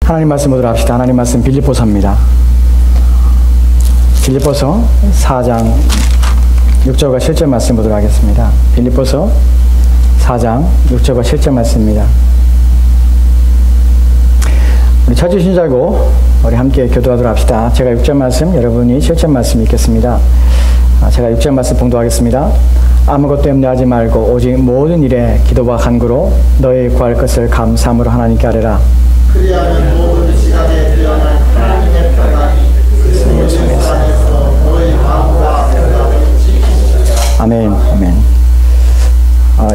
하나님 말씀 보도록 합시다. 하나님 말씀 빌립보서입니다. 빌립보서 4장 6절과 7절 말씀 보도록 하겠습니다. 빌립보서 4장 6절과 7절 말씀입니다. 우리 찾으신 줄 알고 우리 함께 교도하도록 합시다. 제가 6절 말씀, 여러분이 7절 말씀 읽겠습니다. 제가 6절 말씀 봉독하겠습니다. 아무것도 염려하지 말고 오직 모든 일에 기도와 간구로 너희 구할 것을 감사함으로 하나님께 아뢰라. 그리하면 모든 시간에 드러난 하나님의 평안이 그리스도의 손에서 너희 마음과 생각을 지키시리라. 아멘. 아멘.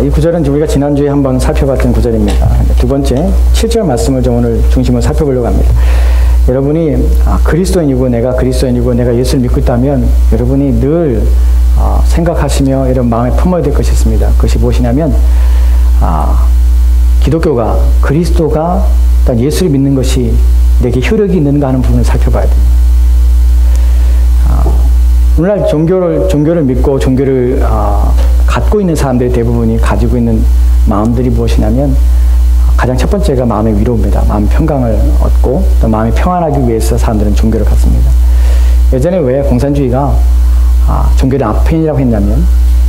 이 구절은 우리가 지난주에 한번 살펴봤던 구절입니다. 두 번째 7절 말씀을 좀 오늘 중심으로 살펴보려고 합니다. 여러분이 그리스도인이고 내가 그리스도인이고 내가 예수를 믿고 있다면 여러분이 늘 생각하시며 여러분 마음에 품어야 될 것이 있습니다. 그것이 무엇이냐면 기독교가 그리스도가 예수를 믿는 것이 내게 효력이 있는가 하는 부분을 살펴봐야 됩니다. 오늘날 종교를 믿고 종교를 갖고 있는 사람들의 대부분이 가지고 있는 마음들이 무엇이냐면 가장 첫 번째가 마음의 위로입니다. 마음 평강을 얻고 또 마음이 평안하기 위해서 사람들은 종교를 갖습니다. 예전에 왜 공산주의가 종교의 앞편이라고 했냐면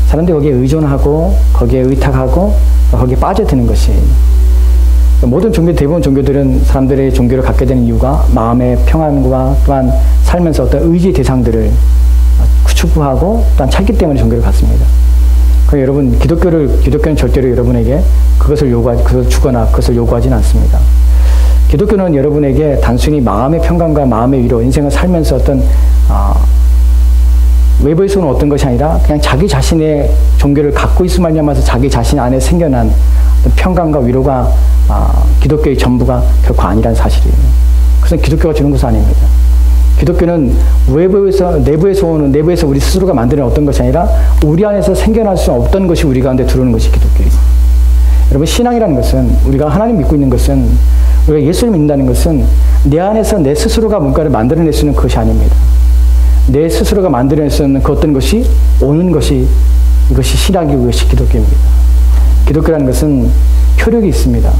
사람들이 거기에 의존하고 거기에 의탁하고 거기에 빠져드는 것이 모든 종교, 대부분 종교들은 사람들의 종교를 갖게 되는 이유가 마음의 평안과 또한 살면서 어떤 의지의 대상들을 추구하고 또한 찾기 때문에 종교를 갖습니다. 그래서 여러분, 기독교는 절대로 여러분에게 그것을 주거나 그것을 요구하지는 않습니다. 기독교는 여러분에게 단순히 마음의 평강과 마음의 위로, 인생을 살면서 어떤, 외부에서 오는 어떤 것이 아니라 그냥 자기 자신의 종교를 갖고 있을 말미암아서 자기 자신 안에 생겨난 평강과 위로가 기독교의 전부가 결코 아니라는 사실이에요. 그래서 기독교가 주는 것은 아닙니다. 기독교는 내부에서 우리 스스로가 만드는 어떤 것이 아니라 우리 안에서 생겨날 수 없던 것이 우리 가운데 들어오는 것이 기독교예요. 여러분, 신앙이라는 것은 우리가 하나님 믿고 있는 것은 우리가 예수를 믿는다는 것은 내 안에서 내 스스로가 뭔가를 만들어낼 수 있는 것이 아닙니다. 내 스스로가 만들어낼 수 있는 그 어떤 것이 오는 것이 이것이 신앙이고 이것이 기독교입니다. 기독교라는 것은 효력이 있습니다.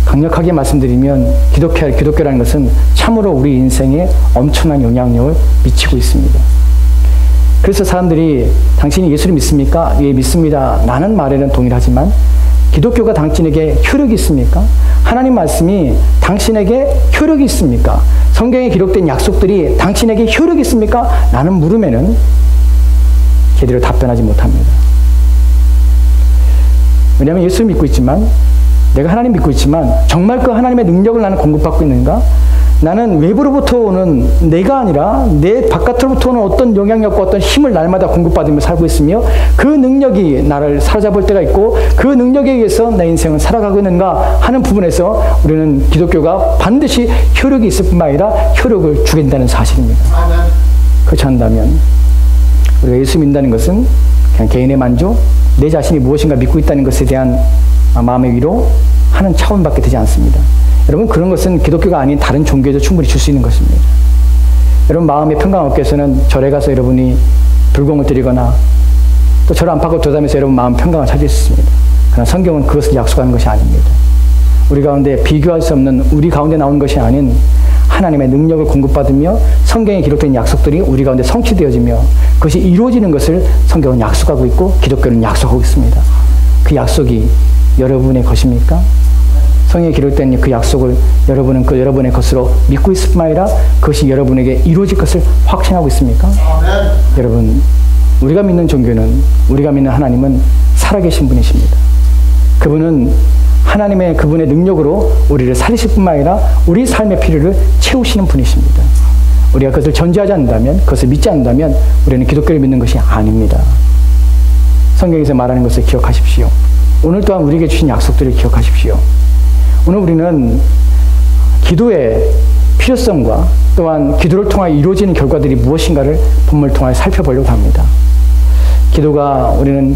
강력하게 말씀드리면 기독교라는 것은 참으로 우리 인생에 엄청난 영향력을 미치고 있습니다. 그래서 사람들이 당신이 예수를 믿습니까? 예, 믿습니다. 라는 말에는 동일하지만 기독교가 당신에게 효력이 있습니까? 하나님 말씀이 당신에게 효력이 있습니까? 성경에 기록된 약속들이 당신에게 효력이 있습니까? 라는 물음에는 제대로 답변하지 못합니다. 왜냐하면 예수를 믿고 있지만 내가 하나님 믿고 있지만 정말 그 하나님의 능력을 나는 공급받고 있는가? 나는 외부로부터 오는 내가 아니라 내 바깥으로부터 오는 어떤 영향력과 어떤 힘을 날마다 공급받으며 살고 있으며 그 능력이 나를 사로잡을 때가 있고 그 능력에 의해서 내 인생을 살아가고 있는가 하는 부분에서 우리는 기독교가 반드시 효력이 있을 뿐만 아니라 효력을 주겠다는 사실입니다. 그렇지 않다면 우리가 예수 믿는다는 것은 그냥 개인의 만족, 내 자신이 무엇인가 믿고 있다는 것에 대한 마음의 위로 하는 차원밖에 되지 않습니다. 여러분, 그런 것은 기독교가 아닌 다른 종교에도 충분히 줄 수 있는 것입니다. 여러분, 마음의 평강 얻기 위해서는 절에 가서 여러분이 불공을 드리거나 또 절 안팎으로 돌아다니면서 여러분 마음 평강을 찾을 수 있습니다. 그러나 성경은 그것을 약속하는 것이 아닙니다. 우리 가운데 비교할 수 없는 우리 가운데 나오는 것이 아닌 하나님의 능력을 공급받으며 성경에 기록된 약속들이 우리 가운데 성취되어지며 그것이 이루어지는 것을 성경은 약속하고 있고 기독교는 약속하고 있습니다. 그 약속이 여러분의 것입니까? 성경에 기록된 그 약속을 여러분은 그 여러분의 것으로 믿고 있을 뿐만 아니라 그것이 여러분에게 이루어질 것을 확신하고 있습니까? 아멘. 여러분, 우리가 믿는 종교는, 우리가 믿는 하나님은 살아계신 분이십니다. 그분은 그분의 능력으로 우리를 살리실 뿐만 아니라 우리 삶의 필요를 채우시는 분이십니다. 우리가 그것을 전제하지 않는다면, 그것을 믿지 않는다면 우리는 기독교를 믿는 것이 아닙니다. 성경에서 말하는 것을 기억하십시오. 오늘 또한 우리에게 주신 약속들을 기억하십시오. 오늘 우리는 기도의 필요성과 또한 기도를 통하여 이루어지는 결과들이 무엇인가를 본문을 통하여 살펴보려고 합니다. 우리는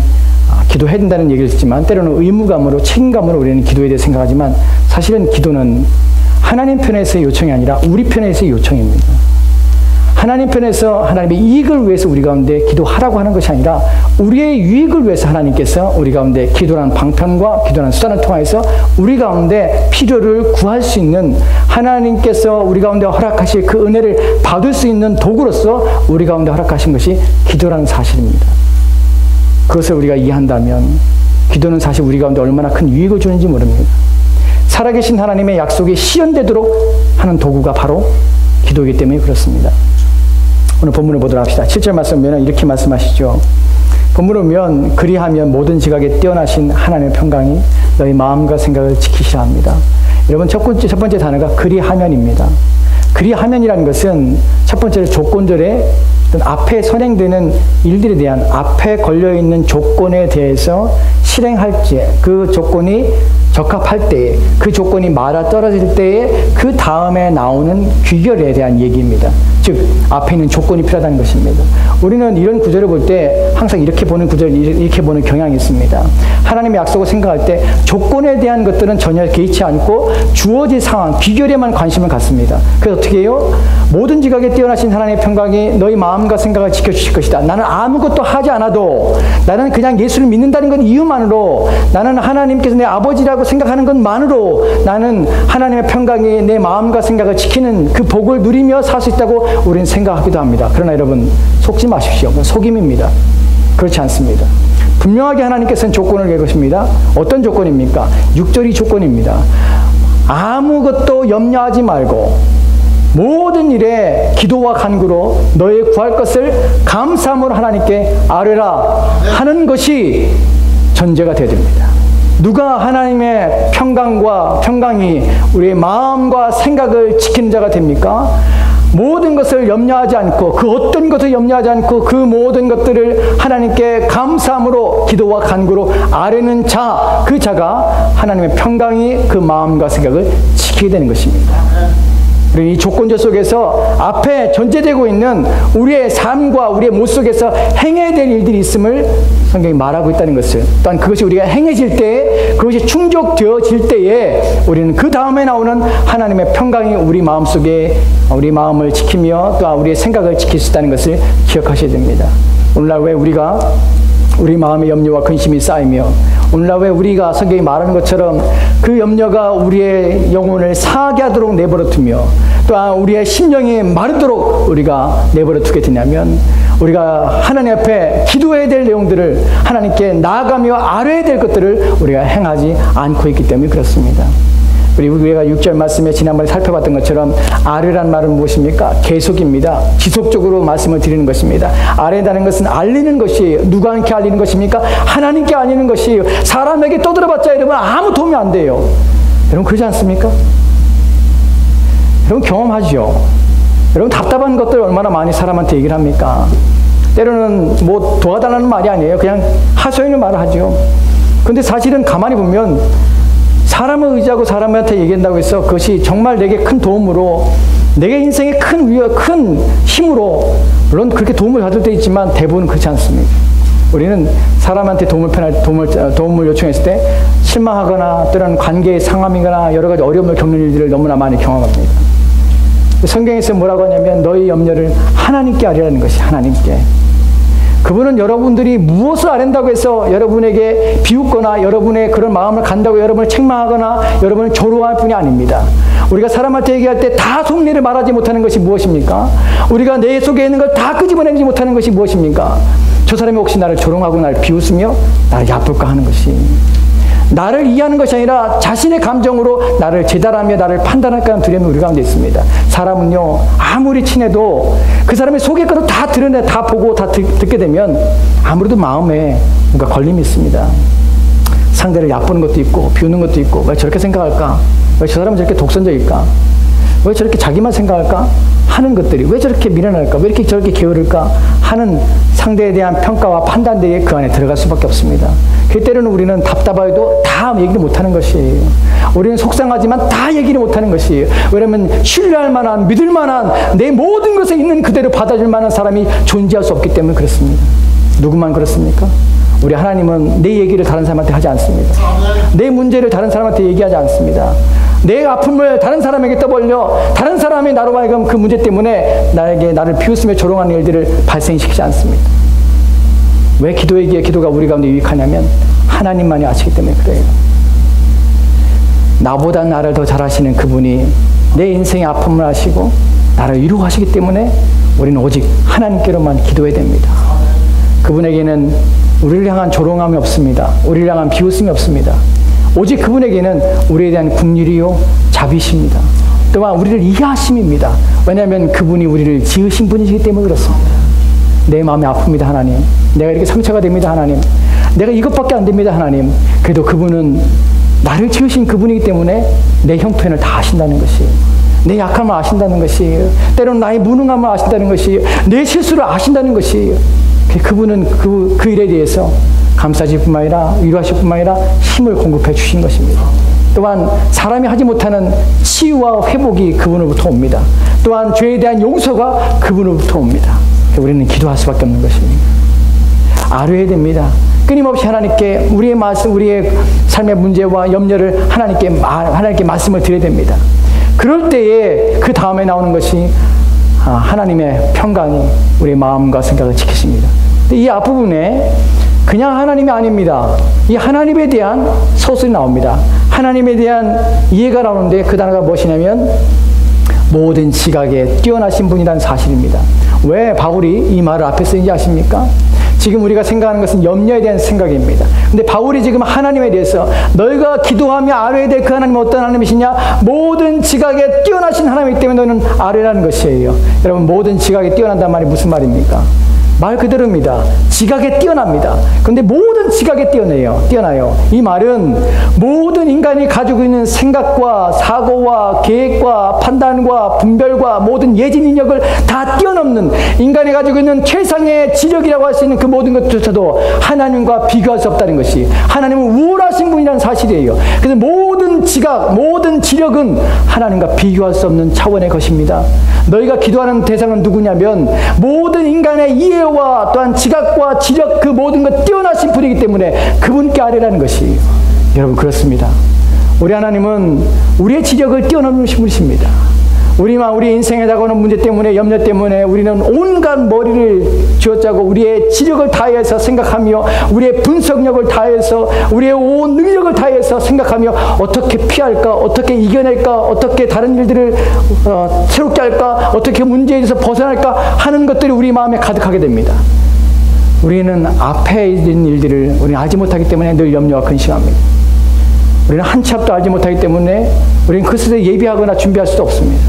기도해야 된다는 얘기를 듣지만 때로는 의무감으로 책임감으로 우리는 기도에 대해 생각하지만 사실은 기도는 하나님 편에서의 요청이 아니라 우리 편에서의 요청입니다. 하나님 편에서 하나님의 이익을 위해서 우리 가운데 기도하라고 하는 것이 아니라 우리의 유익을 위해서 하나님께서 우리 가운데 기도라는 방편과 기도라는 수단을 통해서 우리 가운데 필요를 구할 수 있는 하나님께서 우리 가운데 허락하실 그 은혜를 받을 수 있는 도구로서 우리 가운데 허락하신 것이 기도라는 사실입니다. 그것을 우리가 이해한다면 기도는 사실 우리 가운데 얼마나 큰 유익을 주는지 모릅니다. 살아계신 하나님의 약속이 실현되도록 하는 도구가 바로 기도이기 때문에 그렇습니다. 오늘 본문을 보도록 합시다. 7절 말씀 보면 이렇게 말씀하시죠. 본문을 보면 그리하면 모든 지각에 뛰어나신 하나님의 평강이 너희 마음과 생각을 지키시라 합니다. 여러분 첫 번째 단어가 그리하면입니다. 그리하면이라는 것은 첫 번째로 조건절에 앞에 선행되는 일들에 대한 앞에 걸려있는 조건에 대해서 실행할 때 그 조건이 적합할 때에 그 조건이 맞아떨어질 때에 그 다음에 나오는 귀결에 대한 얘기입니다. 즉 앞에 있는 조건이 필요하다는 것입니다. 우리는 이런 구절을 볼 때 항상 이렇게 보는 구절을 이렇게 보는 경향이 있습니다. 하나님의 약속을 생각할 때 조건에 대한 것들은 전혀 개의치 않고 주어진 상황, 귀결에만 관심을 갖습니다. 그래서 어떻게 해요? 모든 지각에 뛰어나신 하나님의 평강이 너희 마음과 생각을 지켜주실 것이다. 나는 아무것도 하지 않아도 나는 그냥 예수를 믿는다는 것 이유만으로 나는 하나님께서 내 아버지라고 생각하는 것만으로 나는 하나님의 평강이 내 마음과 생각을 지키는 그 복을 누리며 살 수 있다고 우리는 생각하기도 합니다. 그러나 여러분 속지 마십시오. 속임입니다. 그렇지 않습니다. 분명하게 하나님께서는 조건을 내것입니다. 어떤 조건입니까? 6절이 조건입니다. 아무것도 염려하지 말고 모든 일에 기도와 간구로 너의 구할 것을 감사함으로 하나님께 아뢰라 하는 것이 전제가 되어야 됩니다. 누가 하나님의 평강이 우리의 마음과 생각을 지키는 자가 됩니까? 모든 것을 염려하지 않고 그 어떤 것을 염려하지 않고 그 모든 것들을 하나님께 감사함으로 기도와 간구로 아뢰는 자, 그 자가 하나님의 평강이 그 마음과 생각을 지키게 되는 것입니다. 이 조건절 속에서 앞에 전제되고 있는 우리의 삶과 우리의 모습 속에서 행해야 될 일들이 있음을 성경이 말하고 있다는 것을, 또한 그것이 우리가 행해질 때에 그것이 충족되어질 때에 우리는 그 다음에 나오는 하나님의 평강이 우리 마음속에 우리 마음을 지키며 또 우리의 생각을 지킬 수 있다는 것을 기억하셔야 됩니다. 오늘날 왜 우리가 우리 마음의 염려와 근심이 쌓이며 오늘날 왜 우리가 성경이 말하는 것처럼 그 염려가 우리의 영혼을 상하게 하도록 내버려 두며 또한 우리의 심령이 마르도록 우리가 내버려 두게 되냐면 우리가 하나님 앞에 기도해야 될 내용들을 하나님께 나아가며 아뢰야 될 것들을 우리가 행하지 않고 있기 때문에 그렇습니다. 우리가 6절 말씀에 지난번에 살펴봤던 것처럼 아뢰란 말은 무엇입니까? 계속입니다. 지속적으로 말씀을 드리는 것입니다. 아뢰다는 것은 알리는 것이에요. 누구한테 알리는 것입니까? 하나님께 알리는 것이에요. 사람에게 떠들어봤자 여러분 아무 도움이 안 돼요. 여러분 그러지 않습니까? 여러분 경험하죠. 여러분 답답한 것들 얼마나 많이 사람한테 얘기를 합니까? 때로는 뭐 도와달라는 말이 아니에요. 그냥 하소연의 말을 하죠. 근데 사실은 가만히 보면 사람을 의지하고 사람한테 얘기한다고 해서 그것이 정말 내게 큰 도움으로 내게 인생에 큰 힘으로 물론 그렇게 도움을 받을 때 있지만 대부분 그렇지 않습니다. 우리는 사람한테 도움을 요청했을 때 실망하거나 또는 관계의 상함이거나 여러 가지 어려움을 겪는 일들을 너무나 많이 경험합니다. 성경에서 뭐라고 하냐면 너희 염려를 하나님께 아뢰라는 것이 하나님께. 그분은 여러분들이 무엇을 아랜다고 해서 여러분에게 비웃거나 여러분의 그런 마음을 간다고 여러분을 책망하거나 여러분을 조롱할 뿐이 아닙니다. 우리가 사람한테 얘기할 때 다 속내를 말하지 못하는 것이 무엇입니까? 우리가 내 속에 있는 걸 다 끄집어내지 못하는 것이 무엇입니까? 저 사람이 혹시 나를 조롱하고 나를 비웃으며 나를 얕볼까 하는 것이, 나를 이해하는 것이 아니라 자신의 감정으로 나를 재단하며 나를 판단할까 하는 두려움이 우리 가운데 있습니다. 사람은요 아무리 친해도 그 사람의 속의 것을 다 드러내 다 보고 다 듣게 되면 아무래도 마음에 뭔가 걸림이 있습니다. 상대를 얕보는 것도 있고 비우는 것도 있고 왜 저렇게 생각할까? 왜 저 사람은 저렇게 독선적일까? 왜 저렇게 자기만 생각할까? 하는 것들이 왜 저렇게 미련할까? 왜 이렇게 저렇게 게으를까? 하는 상대에 대한 평가와 판단들이 그 안에 들어갈 수밖에 없습니다. 그 때로는 우리는 답답해도 다 얘기를 못하는 것이에요. 우리는 속상하지만 다 얘기를 못하는 것이에요. 왜냐하면 신뢰할 만한, 믿을 만한, 내 모든 것에 있는 그대로 받아줄 만한 사람이 존재할 수 없기 때문에 그렇습니다. 누구만 그렇습니까? 우리 하나님은 내 얘기를 다른 사람한테 하지 않습니다. 내 문제를 다른 사람한테 얘기하지 않습니다. 내 아픔을 다른 사람에게 떠벌려 다른 사람이 나로 하여금 그 문제 때문에 나를 비웃으며 조롱하는 일들을 발생시키지 않습니다. 왜 기도에게 기도가 우리 가운데 유익하냐면 하나님만이 아시기 때문에 그래요. 나보다 나를 더 잘 아시는 그분이 내 인생의 아픔을 아시고 나를 위로하시기 때문에 우리는 오직 하나님께로만 기도해야 됩니다. 그분에게는 우리를 향한 조롱함이 없습니다. 우리를 향한 비웃음이 없습니다. 오직 그분에게는 우리에 대한 긍휼이요 자비십니다. 또한 우리를 이해하심입니다. 왜냐하면 그분이 우리를 지으신 분이시기 때문에 그렇습니다. 내 마음이 아픕니다, 하나님. 내가 이렇게 상처가 됩니다, 하나님. 내가 이것밖에 안 됩니다, 하나님. 그래도 그분은 나를 지으신 그분이기 때문에 내 형편을 다 아신다는 것이에요. 내 약함을 아신다는 것이에요. 때로는 나의 무능함을 아신다는 것이에요. 내 실수를 아신다는 것이에요. 그분은 그 일에 대해서 감싸실 뿐만 아니라 위로하실 뿐만 아니라 힘을 공급해 주신 것입니다. 또한 사람이 하지 못하는 치유와 회복이 그분으로부터 옵니다. 또한 죄에 대한 용서가 그분으로부터 옵니다. 우리는 기도할 수밖에 없는 것입니다. 아뢰야 됩니다. 끊임없이 하나님께 우리의 말씀, 우리의 삶의 문제와 염려를 하나님께 말씀을 드려야 됩니다. 그럴 때에 그 다음에 나오는 것이 하나님의 평강이 우리의 마음과 생각을 지키십니다. 이 앞부분에 그냥 하나님이 아닙니다. 이 하나님에 대한 서술이 나옵니다. 하나님에 대한 이해가 나오는데 그 단어가 무엇이냐면 모든 지각에 뛰어나신 분이라는 사실입니다. 왜 바울이 이 말을 앞에 쓰는지 아십니까? 지금 우리가 생각하는 것은 염려에 대한 생각입니다. 근데 바울이 지금 하나님에 대해서 너희가 기도하며 아뢰야 될 그 하나님은 어떤 하나님이시냐? 모든 지각에 뛰어나신 하나님이기 때문에 너희는 아뢰라는 것이에요. 여러분, 모든 지각에 뛰어난다는 말이 무슨 말입니까? 말 그대로입니다. 지각에 뛰어납니다. 그런데 모든 지각에 뛰어나요. 이 말은 모든 인간이 가지고 있는 생각과 사고와 계획과 판단과 분별과 모든 예지 능력을 다 뛰어넘는 인간이 가지고 있는 최상의 지력이라고 할 수 있는 그 모든 것조차도 하나님과 비교할 수 없다는 것이 하나님은 우월하신 분이라는 사실이에요. 그래서 모든 지각, 모든 지력은 하나님과 비교할 수 없는 차원의 것입니다. 너희가 기도하는 대상은 누구냐면 모든 인간의 이해와 또한 지각과 지력 그 모든 것 뛰어나신 분이기 때문에 그분께 아뢰라는 것이에요. 여러분, 그렇습니다. 우리 하나님은 우리의 지력을 뛰어넘으신 분이십니다. 우리의 인생에 다가오는 문제 때문에, 염려 때문에 우리는 온갖 머리를 쥐어짜고 우리의 지력을 다해서 생각하며 우리의 분석력을 다해서 우리의 온 능력을 다해서 생각하며 어떻게 피할까, 어떻게 이겨낼까, 어떻게 다른 일들을 새롭게 할까, 어떻게 문제에서 벗어날까 하는 것들이 우리 마음에 가득하게 됩니다. 우리는 앞에 있는 일들을 우리는 알지 못하기 때문에 늘 염려와 근심합니다. 우리는 한 치 앞도 알지 못하기 때문에 우리는 그것을 예비하거나 준비할 수도 없습니다.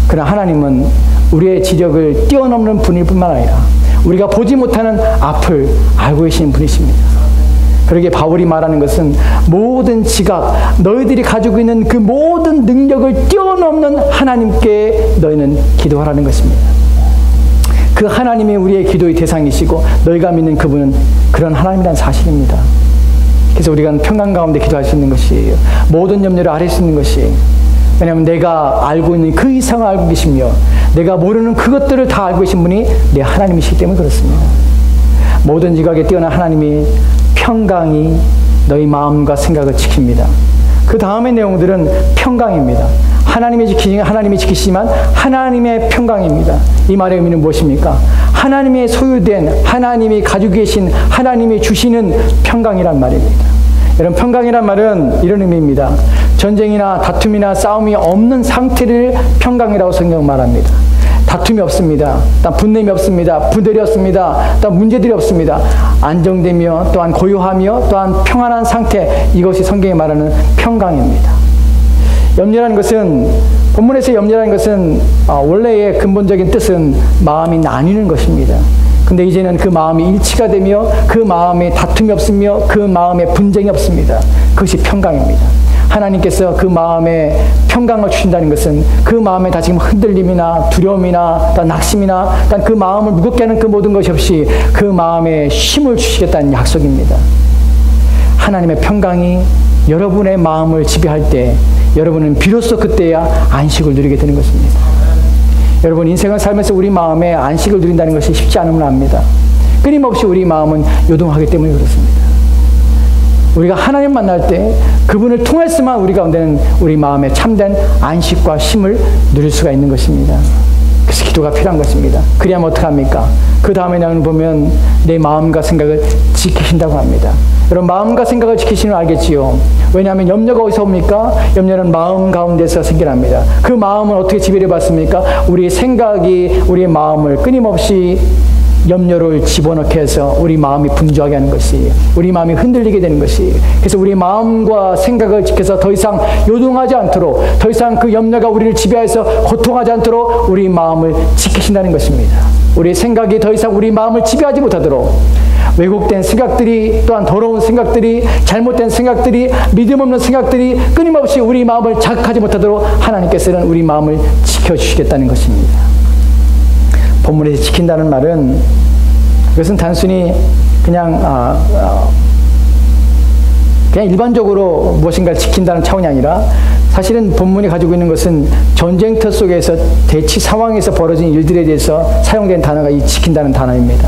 그러나 하나님은 우리의 지력을 뛰어넘는 분일 뿐만 아니라 우리가 보지 못하는 앞을 알고 계시는 분이십니다. 그러기에 바울이 말하는 것은 모든 지각, 너희들이 가지고 있는 그 모든 능력을 뛰어넘는 하나님께 너희는 기도하라는 것입니다. 그 하나님이 우리의 기도의 대상이시고 너희가 믿는 그분은 그런 하나님이라는 사실입니다. 그래서 우리가 평강 가운데 기도할 수 있는 것이에요. 모든 염려를 아뢰 수 있는 것이에요. 왜냐하면 내가 알고 있는 그 이상을 알고 계시며 내가 모르는 그것들을 다 알고 계신 분이 내 하나님이시기 때문에 그렇습니다. 모든 지각에 뛰어난 하나님이 평강이 너희 마음과 생각을 지킵니다. 그 다음의 내용들은 평강입니다. 하나님이 지키시지만 하나님의 평강입니다. 이 말의 의미는 무엇입니까? 하나님의 소유된, 하나님이 가지고 계신, 하나님이 주시는 평강이란 말입니다. 여러분, 평강이란 말은 이런 의미입니다. 전쟁이나 다툼이나 싸움이 없는 상태를 평강이라고 성경 말합니다. 다툼이 없습니다. 분냄이 없습니다. 분열이 없습니다. 문제들이 없습니다. 안정되며 또한 고요하며 또한 평안한 상태, 이것이 성경이 말하는 평강입니다. 염려라는 것은, 본문에서 염려라는 것은 원래의 근본적인 뜻은 마음이 나뉘는 것입니다. 근데 이제는 그 마음이 일치가 되며 그 마음에 다툼이 없으며 그 마음에 분쟁이 없습니다. 그것이 평강입니다. 하나님께서 그 마음에 평강을 주신다는 것은 그 마음에 다 지금 흔들림이나 두려움이나 낙심이나 그 마음을 무겁게 하는 그 모든 것이 없이 그 마음에 쉼을 주시겠다는 약속입니다. 하나님의 평강이 여러분의 마음을 지배할 때 여러분은 비로소 그때야 안식을 누리게 되는 것입니다. 여러분, 인생을 살면서 우리 마음에 안식을 누린다는 것이 쉽지 않음을 압니다. 끊임없이 우리 마음은 요동하기 때문에 그렇습니다. 우리가 하나님 만날 때 그분을 통해서만 우리 가운데는 우리 마음에 참된 안식과 쉼을 누릴 수가 있는 것입니다. 그래서 기도가 필요한 것입니다. 그래야면 어떡합니까? 그 다음에 나는 보면 내 마음과 생각을 지키신다고 합니다. 여러분, 마음과 생각을 지키시면 알겠지요. 왜냐하면 염려가 어디서 옵니까? 염려는 마음 가운데서 생겨납니다. 그 마음은 어떻게 지배를 받습니까? 우리 생각이 우리의 마음을 끊임없이 염려를 집어넣게 해서 우리 마음이 분주하게 하는 것이, 우리 마음이 흔들리게 되는 것이, 그래서 우리 마음과 생각을 지켜서 더 이상 요동하지 않도록, 더 이상 그 염려가 우리를 지배해서 고통하지 않도록 우리 마음을 지키신다는 것입니다. 우리 생각이 더 이상 우리 마음을 지배하지 못하도록, 왜곡된 생각들이, 또한 더러운 생각들이, 잘못된 생각들이, 믿음 없는 생각들이 끊임없이 우리 마음을 자극하지 못하도록 하나님께서는 우리 마음을 지켜주시겠다는 것입니다. 본문에서 지킨다는 말은, 이것은 단순히 그냥 일반적으로 무엇인가를 지킨다는 차원이 아니라, 사실은 본문이 가지고 있는 것은 전쟁터 속에서 대치 상황에서 벌어진 일들에 대해서 사용된 단어가 이 지킨다는 단어입니다.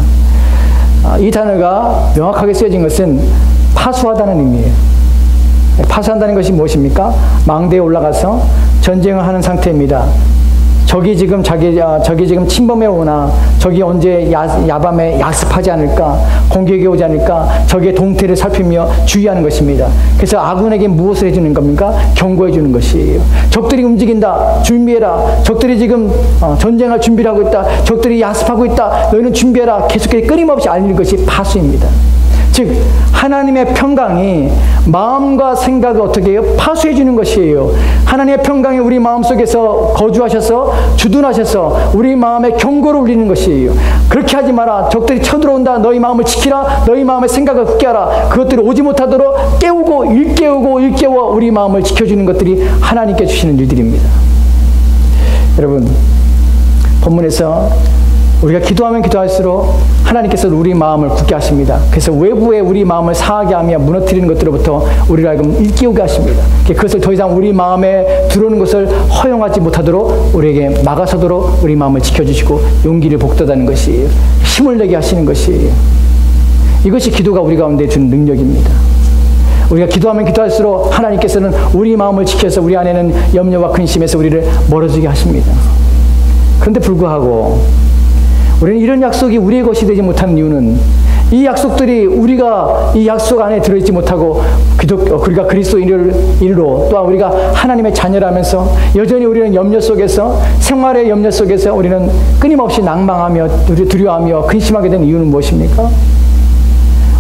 이 단어가 명확하게 쓰여진 것은 파수하다는 의미예요. 파수한다는 것이 무엇입니까? 망대에 올라가서 전쟁을 하는 상태입니다. 적이 지금 침범해 오나, 적이 언제 야밤에 야습하지 않을까, 공격이 오지 않을까, 적의 동태를 살피며 주의하는 것입니다. 그래서 아군에게 무엇을 해주는 겁니까? 경고해 주는 것이에요. 적들이 움직인다, 준비해라. 적들이 지금 전쟁할 준비를 하고 있다. 적들이 야습하고 있다. 너희는 준비해라. 계속해서 끊임없이 알리는 것이 파수입니다. 즉, 하나님의 평강이 마음과 생각을 어떻게 해요? 파수해 주는 것이에요. 하나님의 평강이 우리 마음속에서 거주하셔서 주둔하셔서 우리 마음에 경고를 울리는 것이에요. 그렇게 하지 마라. 적들이 쳐들어온다. 너희 마음을 지키라. 너희 마음의 생각을 굳게 하라. 그것들이 오지 못하도록 깨우고 일깨워 우리 마음을 지켜주는 것들이 하나님께 주시는 일들입니다. 여러분, 본문에서 우리가 기도하면 기도할수록 하나님께서 우리 마음을 굳게 하십니다. 그래서 외부에 우리 마음을 상하게 하며 무너뜨리는 것들로부터 우리를 하여금 일깨우게 하십니다. 그것을 더 이상 우리 마음에 들어오는 것을 허용하지 못하도록 우리에게 막아서도록 우리 마음을 지켜주시고 용기를 북돋아는 것이에요. 힘을 내게 하시는 것이에요. 이것이 기도가 우리 가운데 주는 능력입니다. 우리가 기도하면 기도할수록 하나님께서는 우리 마음을 지켜서 우리 안에는 염려와 근심에서 우리를 멀어지게 하십니다. 그런데 불구하고 우리는 이런 약속이 우리의 것이 되지 못하는 이유는, 이 약속들이 우리가 이 약속 안에 들어있지 못하고 우리가 그리스도인으로 또한 우리가 하나님의 자녀라면서 여전히 우리는 염려 속에서, 생활의 염려 속에서 우리는 끊임없이 낭망하며 두려워하며 근심하게 된 이유는 무엇입니까?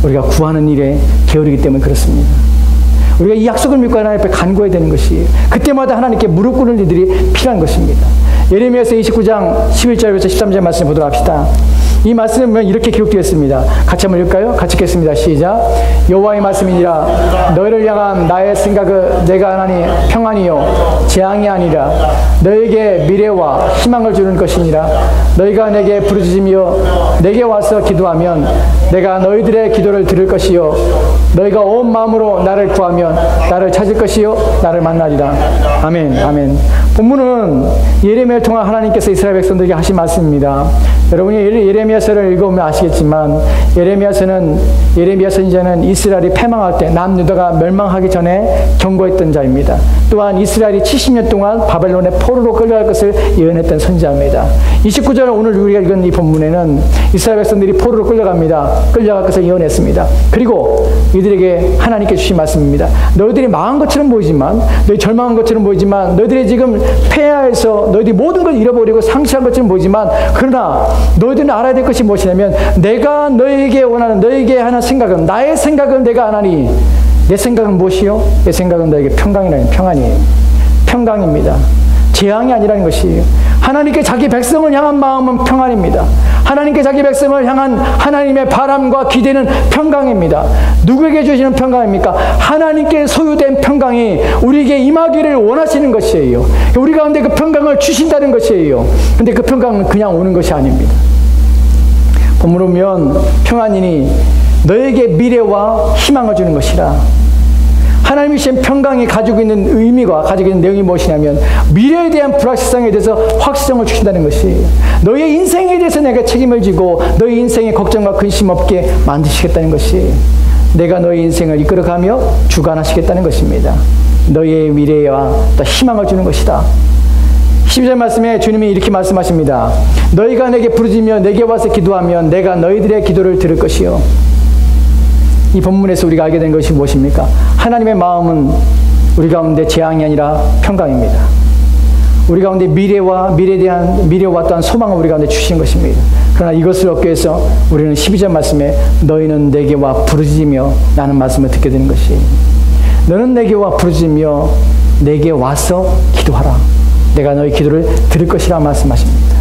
우리가 구하는 일에 게으르기 때문에 그렇습니다. 우리가 이 약속을 믿고 하나님 앞에 간구해야 되는 것이에요. 그때마다 하나님께 무릎 꿇는 일들이 필요한 것입니다. 예레미야서 29장 11절부터 13절 말씀을 보도록 합시다. 이 말씀을 보면 이렇게 기록되어 있습니다. 같이 한번 읽을까요? 같이 읽겠습니다. 시작. 여호와의 말씀이니라. 너희를 향한 나의 생각은 내가 하나니 평안이요 재앙이 아니라 너에게 미래와 희망을 주는 것이니라. 너희가 내게 부르짖으며 내게 와서 기도하면 내가 너희들의 기도를 들을 것이요 너희가 온 마음으로 나를 구하면 나를 찾을 것이요 나를 만나리라. 아멘. 아멘. 본문은 예레미야를 통한 하나님께서 이스라엘 백성들에게 하신 말씀입니다. 여러분이 예레미야서를 읽어보면 아시겠지만, 예레미야 선지자는 이스라엘이 패망할 때, 남유다가 멸망하기 전에 경고했던 자입니다. 또한 이스라엘이 70년 동안 바벨론의 포로로 끌려갈 것을 예언했던 선지자입니다. 29절 오늘 우리가 읽은 이 본문에는 이스라엘 백성들이 포로로 끌려갈 것을 예언했습니다. 그리고 이들에게 하나님께 주신 말씀입니다. 너희들이 망한 것처럼 보이지만, 너희 절망한 것처럼 보이지만, 너희들이 지금 패하여서 너희들이 모든 걸 잃어버리고 상실한 것처럼 보이지만, 그러나 너희들은 알아야 될 것이 무엇이냐면, 내가 너희에게 원하는, 너희에게 하는 생각은, 나의 생각은 내가 하나니, 내 생각은 무엇이요? 내 생각은 너에게 평안이에요. 평강입니다. 재앙이 아니라는 것이에요. 하나님께 자기 백성을 향한 마음은 평안입니다. 하나님께 자기 백성을 향한 하나님의 바람과 기대는 평강입니다. 누구에게 주시는 평강입니까? 하나님께 소유된 평강이 우리에게 임하기를 원하시는 것이에요. 우리 가운데 그 평강을 주신다는 것이에요. 그런데 그 평강은 그냥 오는 것이 아닙니다. 본문을 보면 평안이니 너에게 미래와 희망을 주는 것이라. 하나님이 주신 평강이 가지고 있는 의미가 가지고 있는 내용이 무엇이냐면 미래에 대한 불확실성에 대해서 확실성을 주신다는 것이 너의 인생에 대해서 내가 책임을 지고 너의 인생에 걱정과 근심 없게 만드시겠다는 것이 내가 너의 인생을 이끌어가며 주관하시겠다는 것입니다. 너의 미래와 또 희망을 주는 것이다. 12절 말씀에 주님이 이렇게 말씀하십니다. 너희가 내게 부르짖며 내게 와서 기도하면 내가 너희들의 기도를 들을 것이요. 이 본문에서 우리가 알게 된 것이 무엇입니까? 하나님의 마음은 우리 가운데 재앙이 아니라 평강입니다. 우리 가운데 미래와 또한 소망을 우리 가운데 주신 것입니다. 그러나 이것을 얻기 위해서 우리는 12절 말씀에 너희는 내게 와 부르짖으며 라는 말씀을 듣게 되는 것이 너는 내게 와 부르짖으며 내게 와서 기도하라. 내가 너희 기도를 들을 것이라 말씀하십니다.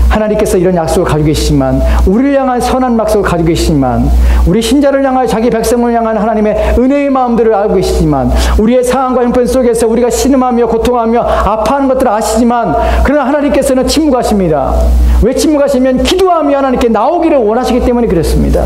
하나님께서 이런 약속을 가지고 계시지만 우리를 향한 선한 약속을 가지고 계시지만 우리 신자를 향한 자기 백성을 향한 하나님의 은혜의 마음들을 알고 계시지만 우리의 상황과 형편 속에서 우리가 신음하며 고통하며 아파하는 것들을 아시지만 그러나 하나님께서는 침묵하십니다. 왜 침묵하시면 기도하며 하나님께 나오기를 원하시기 때문에 그렇습니다.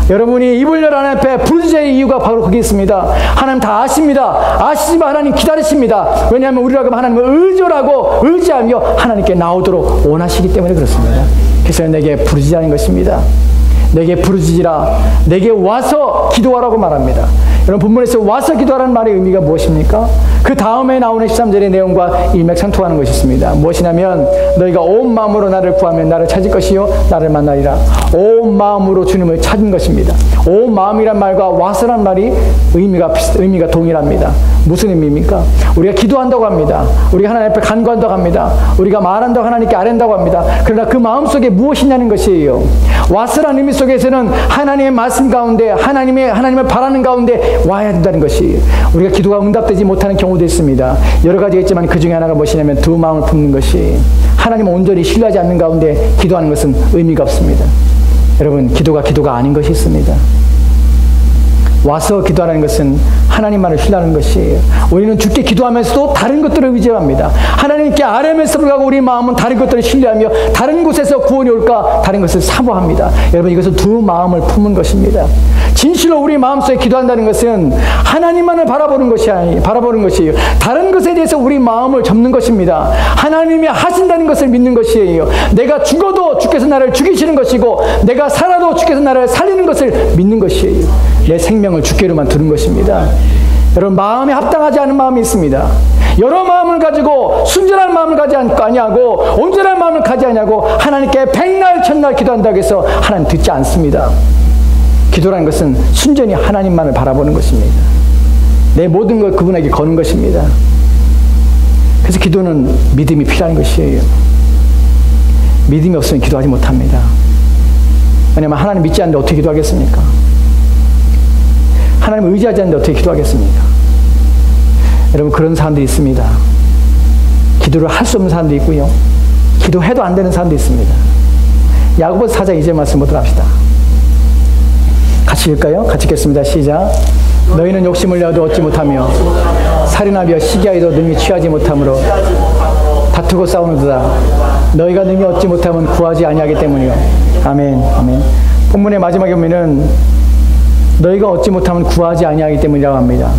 여러분이 입을 열 하나님 앞에 부르짖을 이유가 바로 거기 있습니다. 하나님 다 아십니다. 아시지만 하나님 기다리십니다. 왜냐하면 우리라고 하나님을 의존하고 의지하며 하나님께 나오도록 원하시기 때문에 그렇습니다. 그래서 내게 부르짖으라는 것입니다. 내게 부르짖으라. 내게 와서 기도하라고 말합니다. 여러분 본문에서 와서 기도하라는 말의 의미가 무엇입니까? 그 다음에 나오는 13절의 내용과 일맥상통하는 것이 있습니다. 무엇이냐면 너희가 온 마음으로 나를 구하면 나를 찾을 것이요 나를 만나리라. 온 마음으로 주님을 찾은 것입니다. 온 마음이란 말과 와서란 말이 의미가 동일합니다. 무슨 의미입니까? 우리가 기도한다고 합니다. 우리가 하나님 앞에 간구한다고 합니다. 우리가 말한다고 하나님께 아랜다고 합니다. 그러나 그 마음속에 무엇이냐는 것이에요. 와서란 의미 속에서는 하나님의 말씀 가운데 하나님을 바라는 가운데 와야 된다는 것이 우리가 기도가 응답되지 못하는 경우도 있습니다. 여러 가지가 있지만 그 중에 하나가 무엇이냐면 두 마음을 품는 것이 하나님을 온전히 신뢰하지 않는 가운데 기도하는 것은 의미가 없습니다. 여러분 기도가 아닌 것이 있습니다. 와서 기도하는 것은 하나님만을 신뢰하는 것이에요. 우리는 주께 기도하면서도 다른 것들을 의지합니다. 하나님께 아뢰면서 불구하고 우리 마음은 다른 것들을 신뢰하며 다른 곳에서 구원이 올까 다른 것을 사모합니다. 여러분 이것은 두 마음을 품은 것입니다. 진실로 우리 마음속에 기도한다는 것은 하나님만을 바라보는 것이에요. 다른 것에 대해서 우리 마음을 접는 것입니다. 하나님이 하신다는 것을 믿는 것이에요. 내가 죽어도 주께서 나를 죽이시는 것이고 내가 살아도 주께서 나를 살리는 것을 믿는 것이에요. 내 생명을 주께로만 두는 것입니다. 여러분 마음에 합당하지 않은 마음이 있습니다. 여러 마음을 가지고 순전한 마음을 가지 아니하고 온전한 마음을 가지 아니하고 하나님께 백날 천날 기도한다고 해서 하나님 듣지 않습니다. 기도라는 것은 순전히 하나님만을 바라보는 것입니다. 내 모든 걸 그분에게 거는 것입니다. 그래서 기도는 믿음이 필요한 것이에요. 믿음이 없으면 기도하지 못합니다. 왜냐하면 하나님 믿지 않는데 어떻게 기도하겠습니까? 하나님을 의지하지 않는데 어떻게 기도하겠습니까? 여러분 그런 사람들이 있습니다. 기도를 할 수 없는 사람도 있고요. 기도해도 안 되는 사람도 있습니다. 야고보서 4장 2절 말씀 보도록 합시다. 같이 읽을까요? 같이 읽겠습니다. 시작. 너희는 욕심을 내어도 얻지 못하며 살인하며 시기하여도 능히 취하지 못하므로 다투고 싸우는도다. 너희가 능히 얻지 못하면 구하지 아니하기 때문이요. 아멘. 아멘. 본문의 마지막에 보면은 너희가 얻지 못하면 구하지 아니하기 때문이라고 합니다.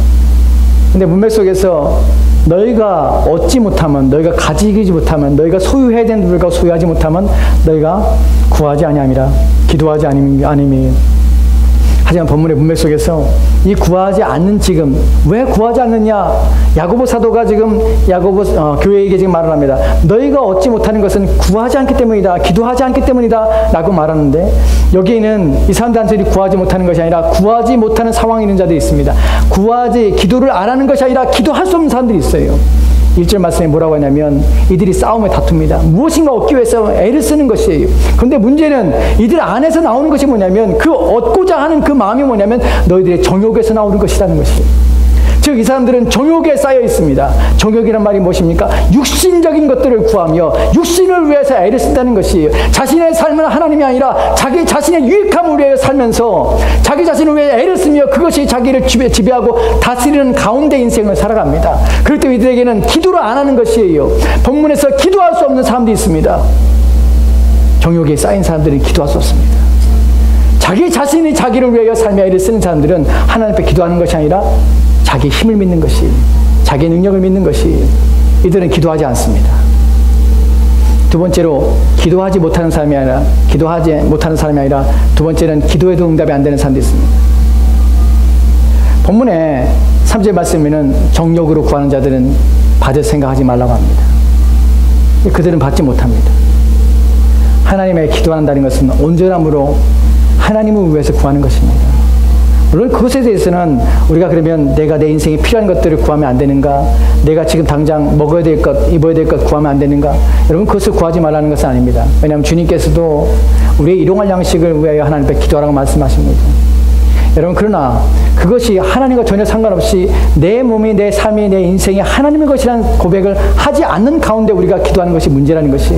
근데 문맥 속에서 너희가 얻지 못하면, 너희가 가지지 못하면, 너희가 소유해야 되는 물과 소유하지 못하면 너희가 구하지 아니함이라. 기도하지 아님이. 하지만 본문의 문맥 속에서 이 구하지 않는 지금 왜 구하지 않느냐? 야고보 사도가 지금 교회에게 지금 말을 합니다. 너희가 얻지 못하는 것은 구하지 않기 때문이다. 기도하지 않기 때문이다. 라고 말하는데 여기에는 이 사람들한테 구하지 못하는 것이 아니라 구하지 못하는 상황에 있는 자들이 있습니다. 기도를 안 하는 것이 아니라 기도할 수 없는 사람들이 있어요. 1절 말씀에 뭐라고 하냐면 이들이 싸움에 다툽니다. 무엇인가 얻기 위해서 애를 쓰는 것이에요. 그런데 문제는 이들 안에서 나오는 것이 뭐냐면 그 얻고자 하는 그 마음이 뭐냐면 너희들의 정욕에서 나오는 것이라는 것이에요. 즉 이 사람들은 정욕에 쌓여 있습니다. 정욕이란 말이 무엇입니까? 육신적인 것들을 구하며 육신을 위해서 애를 쓴다는 것이에요. 자신의 삶은 하나님이 아니라 자기 자신의 유익함을 위해 살면서 자기 자신을 위해 애를 쓰며 그것이 자기를 지배하고 다스리는 가운데 인생을 살아갑니다. 그럴 때 이들에게는 기도를 안 하는 것이에요. 본문에서 기도할 수 없는 사람도 있습니다. 정욕에 쌓인 사람들은 기도할 수 없습니다. 자기 자신이 자기를 위하여 삶의 애를 쓰는 사람들은 하나님 앞에 기도하는 것이 아니라 자기 힘을 믿는 것이, 자기 능력을 믿는 것이, 이들은 기도하지 않습니다. 두 번째로 기도하지 못하는 사람이 아니라 두 번째는 기도해도 응답이 안 되는 사람도 있습니다. 본문에 3절 말씀에는 정욕으로 구하는 자들은 받을 생각하지 말라고 합니다. 그들은 받지 못합니다. 하나님의 기도한다는 것은 온전함으로 하나님을 위해서 구하는 것입니다. 물론 그것에 대해서는 우리가 그러면 내가 내 인생에 필요한 것들을 구하면 안 되는가? 내가 지금 당장 먹어야 될 것, 입어야 될 것 구하면 안 되는가? 여러분 그것을 구하지 말라는 것은 아닙니다. 왜냐하면 주님께서도 우리의 일용할 양식을 위하여 하나님 앞에 기도하라고 말씀하십니다. 여러분 그러나 그것이 하나님과 전혀 상관없이 내 몸이, 내 삶이, 내 인생이 하나님의 것이라는 고백을 하지 않는 가운데 우리가 기도하는 것이 문제라는 것이,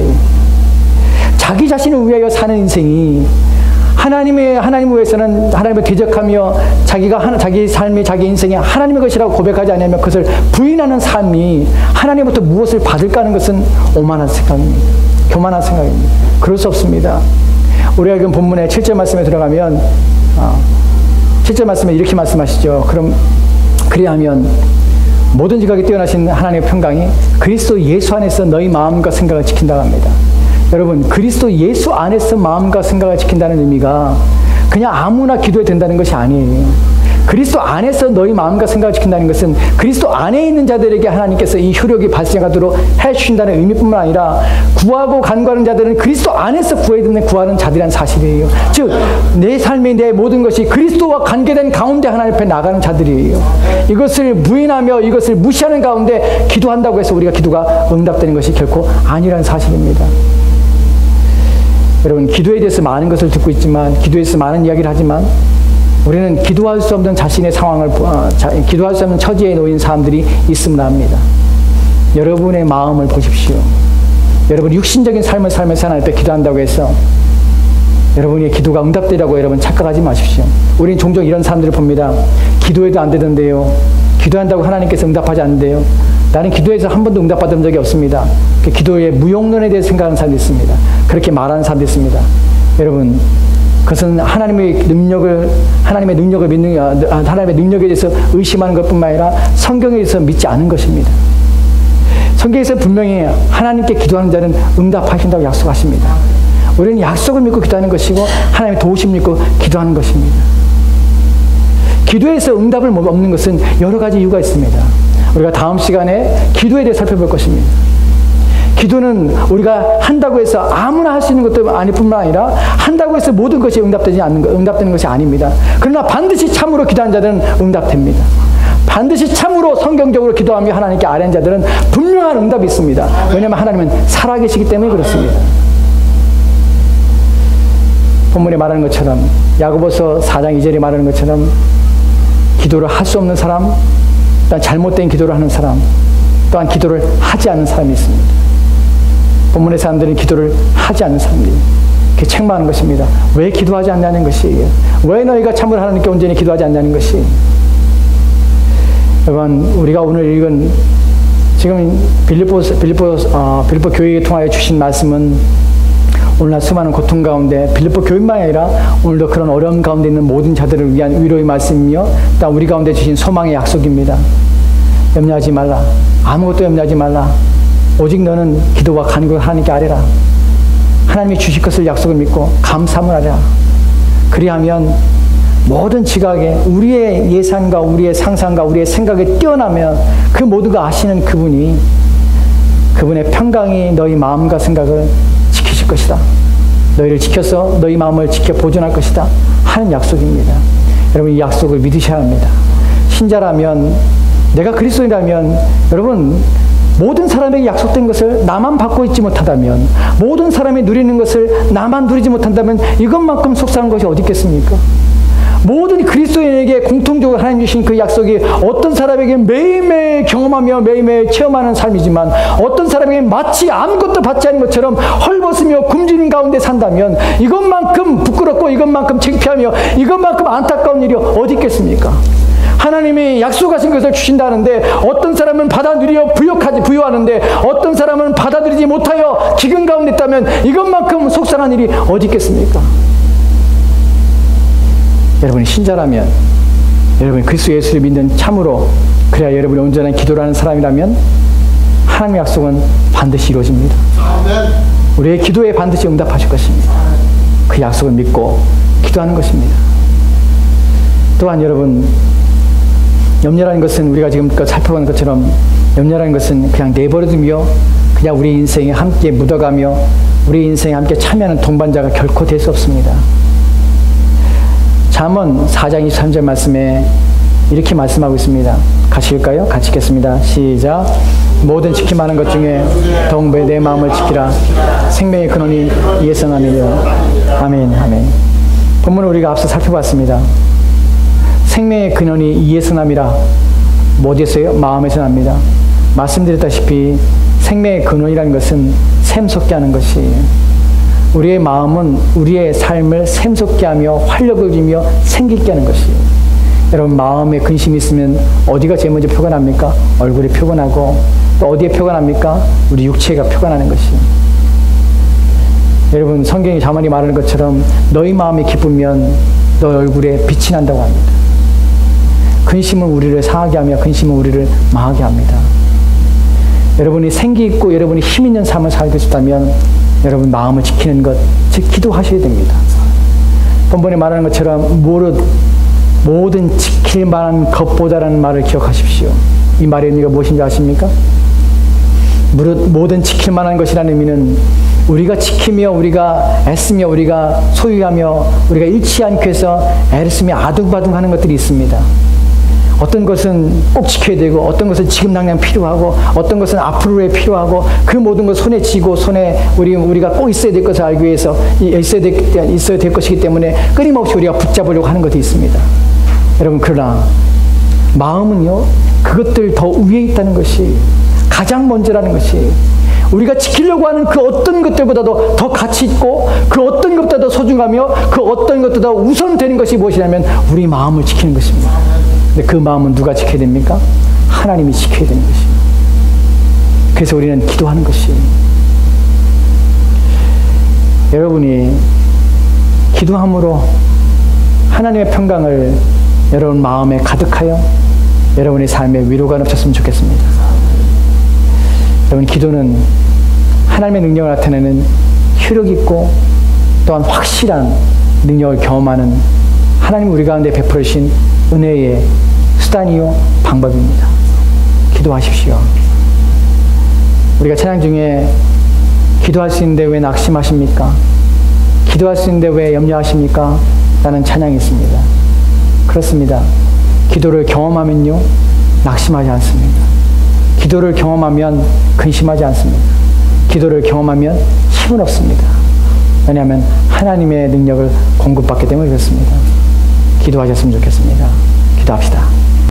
자기 자신을 위하여 사는 인생이 하나님을 위해서는 하나님을 대적하며 자기 삶이, 자기 인생이 하나님의 것이라고 고백하지 않으면 그것을 부인하는 삶이 하나님부터 무엇을 받을까 하는 것은 오만한 생각입니다. 교만한 생각입니다. 그럴 수 없습니다. 우리가 지금 본문의 7절 말씀에 들어가면 7절 말씀에 이렇게 말씀하시죠. 그리하면 모든 지각에 뛰어나신 하나님의 평강이 그리스도 예수 안에서 너희 마음과 생각을 지킨다고 합니다. 여러분, 그리스도 예수 안에서 마음과 생각을 지킨다는 의미가 그냥 아무나 기도해도 된다는 것이 아니에요. 그리스도 안에서 너희 마음과 생각을 지킨다는 것은 그리스도 안에 있는 자들에게 하나님께서 이 효력이 발생하도록 해주신다는 의미뿐만 아니라 구하고 간구하는 자들은 그리스도 안에서 구하는 자들이라는 사실이에요. 즉, 내 삶의 내 모든 것이 그리스도와 관계된 가운데 하나님 앞에 나가는 자들이에요. 이것을 부인하며 이것을 무시하는 가운데 기도한다고 해서 우리가 기도가 응답되는 것이 결코 아니라는 사실입니다. 여러분, 기도에 대해서 많은 것을 듣고 있지만, 기도에서 많은 이야기를 하지만 우리는 기도할 수 없는 자신의 상황을, 기도할 수 없는 처지에 놓인 사람들이 있음을 압니다. 여러분의 마음을 보십시오. 여러분 육신적인 삶을 살면서 하나님 앞에 기도한다고 해서 여러분의 기도가 응답되라고 여러분 착각하지 마십시오. 우리는 종종 이런 사람들을 봅니다. 기도해도 안 되던데요. 기도한다고 하나님께서 응답하지 않는데요. 나는 기도해서 한 번도 응답받은 적이 없습니다. 기도의 무용론에 대해 생각하는 사람도 있습니다. 그렇게 말하는 사람도 있습니다. 여러분, 그것은 하나님의 능력에 대해서 의심하는 것뿐만 아니라 성경에 대해서 믿지 않은 것입니다. 성경에서 분명히 하나님께 기도하는 자는 응답하신다고 약속하십니다. 우리는 약속을 믿고 기도하는 것이고 하나님의 도우심을 믿고 기도하는 것입니다. 기도에서 응답을 없는 것은 여러 가지 이유가 있습니다. 우리가 다음 시간에 기도에 대해 살펴볼 것입니다. 기도는 우리가 한다고 해서 아무나 할 수 있는 것도 아닐 뿐만 아니라 한다고 해서 모든 것이 응답되는 것이 아닙니다. 그러나 반드시 참으로 기도하는 자들은 응답됩니다. 반드시 참으로 성경적으로 기도하며 하나님께 아뢰는 자들은 분명한 응답이 있습니다. 왜냐하면 하나님은 살아계시기 때문에 그렇습니다. 본문에 말하는 것처럼, 야고보서 4장 2절에 말하는 것처럼 기도를 할 수 없는 사람, 또한 잘못된 기도를 하는 사람, 또한 기도를 하지 않는 사람이 있습니다. 본문의 사람들은 기도를 하지 않는 사람들이 이렇게 책망하는 것입니다. 왜 기도하지 않냐는 것이에요. 왜 너희가 참으로 하나님께 온전히 기도하지 않냐는 것이. 여러분, 우리가 오늘 읽은 지금 빌립보 교회에 통하여 주신 말씀은 오늘날 수많은 고통 가운데 빌립보 교인만 아니라 오늘도 그런 어려움 가운데 있는 모든 자들을 위한 위로의 말씀이며 또 우리 가운데 주신 소망의 약속입니다. 염려하지 말라. 아무것도 염려하지 말라. 오직 너는 기도와 간구를 하나님께 아뢰라. 하나님이 주실 것을 약속을 믿고 감사함을 아뢰라. 그리하면 모든 지각에 우리의 예산과 우리의 상상과 우리의 생각에 뛰어나면 그 모든 거 아시는 그분의 평강이 너희 마음과 생각을 지키실 것이다. 너희를 지켜서 너희 마음을 지켜 보존할 것이다 하는 약속입니다. 여러분, 이 약속을 믿으셔야 합니다. 신자라면, 내가 그리스도인이라면, 여러분, 모든 사람에게 약속된 것을 나만 받고 있지 못하다면, 모든 사람이 누리는 것을 나만 누리지 못한다면 이것만큼 속상한 것이 어디 있겠습니까? 모든 그리스도인에게 공통적으로 하나님 주신 그 약속이 어떤 사람에게 매일매일 경험하며 매일매일 체험하는 삶이지만 어떤 사람에게 마치 아무것도 받지 않은 것처럼 헐벗으며 굶주린 가운데 산다면 이것만큼 부끄럽고 이것만큼 창피하며 이것만큼 안타까운 일이 어디 있겠습니까? 하나님이 약속하신 것을 주신다는데 어떤 사람은 받아 누리어 부유하는데 어떤 사람은 받아들이지 못하여 기근 가운데 있다면 이것만큼 속상한 일이 어디 있겠습니까? 여러분이 신자라면, 여러분이 그리스도 예수를 믿는 참으로, 그래야 여러분이 온전한 기도를 하는 사람이라면 하나님의 약속은 반드시 이루어집니다. 우리의 기도에 반드시 응답하실 것입니다. 그 약속을 믿고 기도하는 것입니다. 또한 여러분, 염려라는 것은 우리가 지금껏 살펴본 것처럼 염려라는 것은 그냥 내버려두며 그냥 우리 인생에 함께 묻어가며 우리 인생에 함께 참여하는 동반자가 결코 될 수 없습니다. 잠언 4장 23절 말씀에 이렇게 말씀하고 있습니다. 같이 읽을까요? 같이 읽겠습니다. 시작. 모든 지킬 만한 것 중에 더욱 내 마음을 지키라. 생명의 근원이 이에서 나느니라. 아멘. 아멘. 본문을 우리가 앞서 살펴봤습니다. 생명의 근원이 이에서 남이라. 어디에서요? 마음에서 납니다. 말씀드렸다시피 생명의 근원이라는 것은 샘솟게 하는 것이에요. 우리의 마음은 우리의 삶을 샘솟게 하며 활력을 주며 생기게 하는 것이에요. 여러분, 마음에 근심이 있으면 어디가 제일 먼저 표가 납니까? 얼굴에 표가 나고, 또 어디에 표가 납니까? 우리 육체가 표가 나는 것이에요. 여러분, 성경이 자만이 말하는 것처럼 너희 마음이 기쁘면 너희 얼굴에 빛이 난다고 합니다. 근심은 우리를 상하게 하며 근심은 우리를 망하게 합니다. 여러분이 생기 있고 여러분이 힘 있는 삶을 살고 싶다면 여러분 마음을 지키는 것, 즉 기도하셔야 됩니다. 본번에 말하는 것처럼 모든 지킬 만한 것보다라는 말을 기억하십시오. 이 말의 의미가 무엇인지 아십니까? 모든 지킬 만한 것이라는 의미는 우리가 지키며 우리가 애쓰며 우리가 소유하며 우리가 잃지 않기 위해서 애를 쓰며 아둥바둥 하는 것들이 있습니다. 어떤 것은 꼭 지켜야 되고 어떤 것은 지금 당장 필요하고 어떤 것은 앞으로에 필요하고 그 모든 것 손에 쥐고 손에 우리가 꼭 있어야 될 것을 알기 위해서 있어야 될 것이기 때문에 끊임없이 우리가 붙잡으려고 하는 것이 있습니다. 여러분, 그러나 마음은요, 그것들 더 위에 있다는 것이 가장 먼저라는 것이 우리가 지키려고 하는 그 어떤 것들보다도 더 가치 있고 그 어떤 것보다 더 소중하며 그 어떤 것보다 우선되는 것이 무엇이냐면 우리 마음을 지키는 것입니다. 근데 그 마음은 누가 지켜야 됩니까? 하나님이 지켜야 되는 것입니다. 그래서 우리는 기도하는 것이에요. 여러분이 기도함으로 하나님의 평강을 여러분 마음에 가득하여 여러분의 삶에 위로가 넘쳤으면 좋겠습니다. 여러분, 기도는 하나님의 능력을 나타내는 효력 있고 또한 확실한 능력을 경험하는 하나님 우리 가운데 베풀어 주신 은혜의 수단이요 방법입니다. 기도하십시오. 우리가 찬양 중에 기도할 수 있는데 왜 낙심하십니까? 기도할 수 있는데 왜 염려하십니까? 라는 찬양이 있습니다. 그렇습니다. 기도를 경험하면요 낙심하지 않습니다. 기도를 경험하면 근심하지 않습니다. 기도를 경험하면 힘은 없습니다. 왜냐하면 하나님의 능력을 공급받기 때문에 그렇습니다. 기도하셨으면 좋겠습니다. 기도합시다.